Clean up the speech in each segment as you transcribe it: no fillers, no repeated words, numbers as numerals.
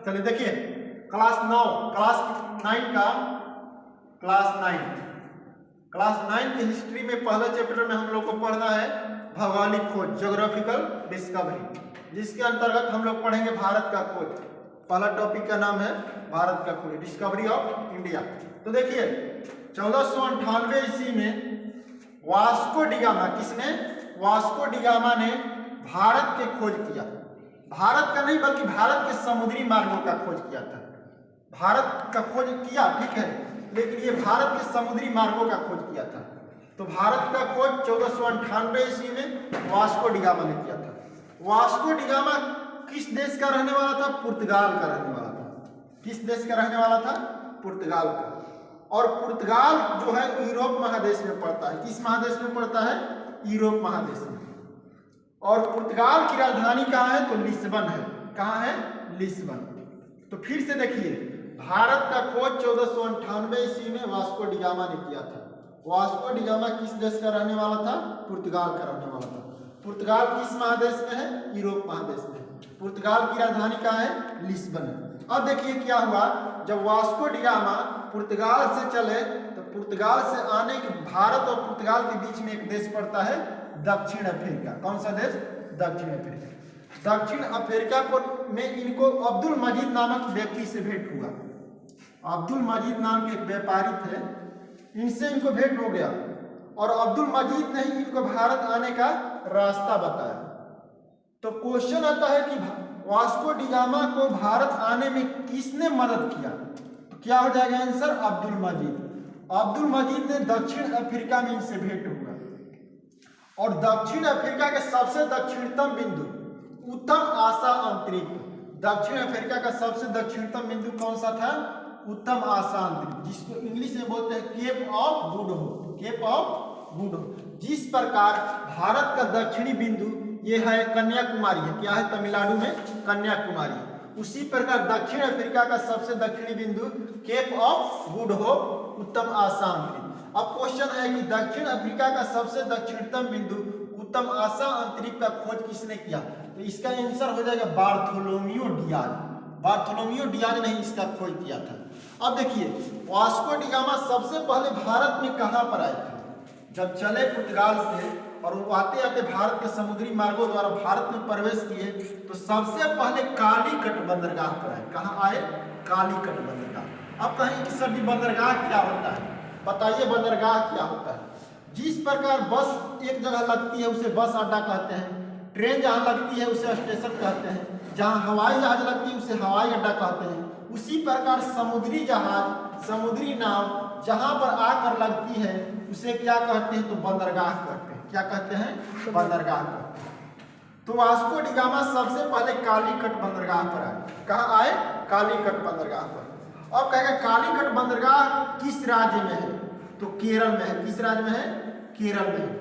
चलिए देखिए class 9 class 9 की हिस्ट्री में पहले चैप्टर में हम लोग को पढ़ना है भौगोलिक खोज, ज्योग्राफिकल डिस्कवरी, जिसके अंतर्गत हम लोग पढ़ेंगे भारत का खोज। पहला टॉपिक का नाम है भारत का खोज, डिस्कवरी ऑफ इंडिया। तो देखिए 1498 ईस्वी में वास्को डिगामा, किसने? वास्को डिगामा ने भारत के खोज किया। भारत का नहीं बल्कि भारत के समुद्री मार्गों का खोज किया था। भारत का खोज किया ठीक है, लेकिन ये भारत के समुद्री मार्गों का खोज किया था। तो भारत का खोज 1498 ईस्वी में वास्को डिगामा ने किया था। वास्को डिगामा किस देश का रहने वाला था? पुर्तगाल का रहने वाला था। किस देश का रहने वाला था? पुर्तगाल का। और पुर्तगाल जो है यूरोप महादेश में पड़ता है। किस महादेश में पड़ता है? यूरोप महादेश में। और पुर्तगाल की राजधानी कहाँ है? तो लिस्बन है। कहाँ है? लिस्बन। तो फिर से देखिए भारत का खोज 1498 ईस्वी में वास्को डिगामा ने किया था। वास्को डिगामा किस देश का रहने वाला था? पुर्तगाल का रहने वाला था। पुर्तगाल किस महादेश में है? यूरोप महादेश में। पुर्तगाल की राजधानी कहाँ है? लिस्बन है। अब देखिए क्या हुआ, जब वास्को डिगामा पुर्तगाल से चले तो पुर्तगाल से आने के भारत और पुर्तगाल के बीच में एक देश पड़ता है दक्षिण अफ्रीका। कौन सा देश? दक्षिण अफ्रीका। दक्षिण अफ्रीका में इनको अब्दुल मजीद नामक व्यक्ति से भेंट हुआ। अब्दुल मजीद नाम के एक व्यापारी थे, इनसे इनको भेंट हो गया और अब्दुल मजीद ने ही इनको भारत आने का रास्ता बताया। तो क्वेश्चन आता है कि वास्को डिगामा को भारत आने में किसने मदद किया? तो क्या हो जाएगा आंसर? अब्दुल मजीद। अब्दुल मजीद ने दक्षिण अफ्रीका में इनसे भेंट हुआ और दक्षिण अफ्रीका के सबसे दक्षिणतम बिंदु उत्तम आशा अंतरिक्ष, दक्षिण अफ्रीका का सबसे दक्षिणतम बिंदु कौन सा था? उत्तम आशा अंतरिक्ष, जिसको इंग्लिश में बोलते हैं Cape of Good Hope. Cape of Good Hope. जिस प्रकार भारत का दक्षिणी बिंदु ये है कन्याकुमारी है। क्या है? तमिलनाडु में कन्याकुमारी। उसी प्रकार दक्षिण अफ्रीका का सबसे दक्षिणी बिंदु केप ऑफ गुड होप, उत्तम आशा अंतरिक्ष। अब क्वेश्चन है कि दक्षिण अफ्रीका का सबसे दक्षिणतम बिंदु उत्तम आशा अंतरिक्ष का खोज किसने किया? तो इसका आंसर हो जाएगा बार्थोलोमियो डियाज। बार्थोलोमियो डियाज ने इसका खोज किया था। अब देखिए वास्को डिगामा सबसे पहले भारत में कहां पर आए थे? जब चले पुर्तगाल से और वो आते आते भारत के समुद्री मार्गों द्वारा भारत में प्रवेश किए तो सबसे पहले कालीकट बंदरगाह पर आए। कहां आए? कालीकट बंदरगाह। अब कहेंगे कि सर जी बंदरगाह क्या होता है? बताइए बंदरगाह क्या होता है? जिस प्रकार बस एक जगह लगती है उसे बस अड्डा कहते हैं, ट्रेन जहाँ लगती है उसे स्टेशन कहते हैं, जहाँ हवाई जहाज लगती है उसे हवाई अड्डा कहते हैं, उसी प्रकार समुद्री जहाज, समुद्री नाव जहाँ पर आकर लगती है उसे क्या कहते हैं? तो बंदरगाह कहते हैं। क्या कहते हैं? बंदरगाह कहते हैं। तो वास्को डिगामा सबसे पहले कालीकट बंदरगाह पर आए। कहाँ आए? कालीकट बंदरगाह पर। अब कहेगा कालीकट बंदरगाह किस राज्य में है? तो केरल में है। किस राज्य में है? केरल में है।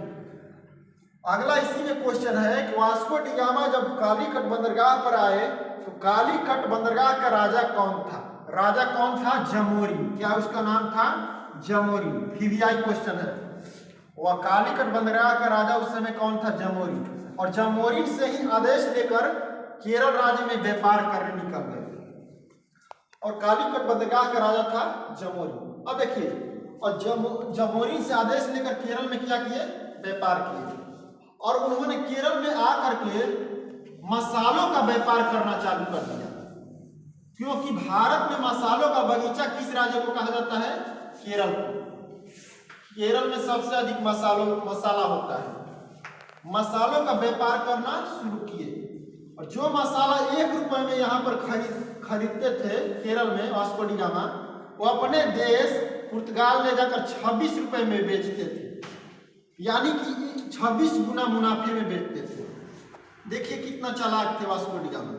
अगला इसी में क्वेश्चन है कि वास्को डिगामा जब कालीकट बंदरगाह पर आए तो कालीकट बंदरगाह का राजा कौन था? राजा कौन था? जमोरी। क्या उसका नाम था? जमोरी। VVI क्वेश्चन है। वह कालीकट बंदरगाह का राजा उस समय कौन था? जमोरी। और जमोरी से ही आदेश लेकर केरल राज्य में व्यापार करने निकल गए और कालीकट बंदरगाह का राजा था जमोरी। अब देखिए और जमोरी से आदेश लेकर केरल में क्या किए? व्यापार किए और उन्होंने केरल में आकर के मसालों का व्यापार करना चालू कर दिया, क्योंकि भारत में मसालों का बगीचा किस राज्य को कहा जाता है? केरल को। केरल में सबसे अधिक मसाला होता है। मसालों का व्यापार करना शुरू किए और जो मसाला 1 रुपए में यहाँ पर खरीदते थे केरल में वास्को डिगामा, वो अपने देश पुर्तगाल ले जाकर 26 रुपए में बेचते थे, यानी कि 26 गुना मुनाफे में बेचते थे। देखिए कितना चालाक थे वास्को डिगामा।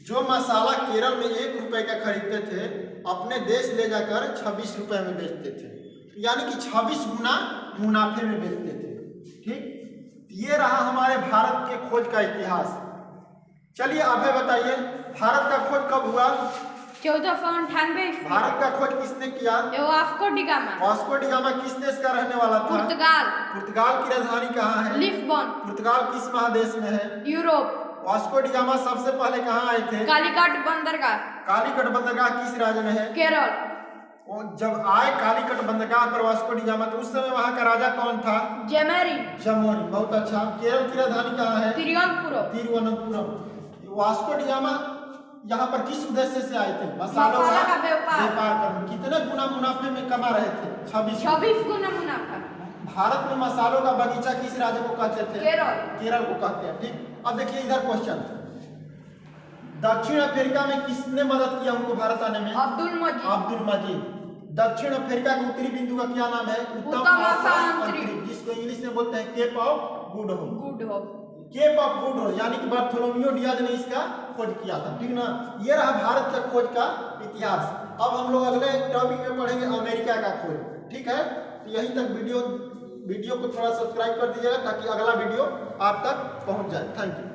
जो मसाला केरल में 1 रुपए का खरीदते थे अपने देश ले जाकर 26 रुपए में बेचते थे, यानी कि 26 गुना मुनाफे में बेचते थे। ठीक, ये रहा हमारे भारत के खोज का इतिहास। चलिए अब बताइए भारत का खोज कब हुआ? 1498। भारत का खोज किसने किया? Vasco da Gama. वास्को डिगामा किस देश का रहने वाला था? पुर्तगाल। पुर्तगाल की राजधानी कहाँ है? लिस्बन। पुर्तगाल किस महादेश में है? यूरोप। वास्को डी गामा सबसे पहले कहाँ आए थे? कालीकट बंदरगाह, कालीकट बंदरगाह किस राज्य में है? केरल, और जब आए कालीकट बंदरगाह पर वास्को डी गामा तो उस समय वहाँ का राजा कौन था? जेमेरी, जमोरी। बहुत अच्छा। केरल की राजधानी कहाँ है? Thiruvananthapuram, Thiruvananthapuram. Vasco D gamma यहाँ पर किस उद्देश्य से आए थे? मसालों मसाला का का व्यापार करने। कितने गुना मुनाफे में कमा रहे थे? 26 गुना मुनाफा। भारत में मसालों का बगीचा किस राज्य को कहते थे? केरल, केरल को कहते हैं। ठीक, अब देखिए इधर क्वेश्चन, दक्षिण अफ्रीका में किसने मदद किया उनको भारत आने में? अब्दुल मजीद, अब्दुल मजीद। दक्षिण अफ्रीका के उत्तरी बिंदु का क्या नाम है? उत्तम आसाम अंतरिक्ष, जिसको इंग्लिश में बोलते हैं Cape of Good Hope. Good Hope, Cape of Good Hope, यानी कि बार्थोलोमियो डियाज ने इसका खोज किया था। ठीक ना, ये रहा भारत का खोज का इतिहास। अब हम लोग अगले टॉपिक में पढ़ेंगे अमेरिका का खोज। ठीक है, तो यहीं तक वीडियो को थोड़ा सब्सक्राइब कर दीजिएगा ताकि अगला वीडियो आप तक पहुंच जाए। Thank you.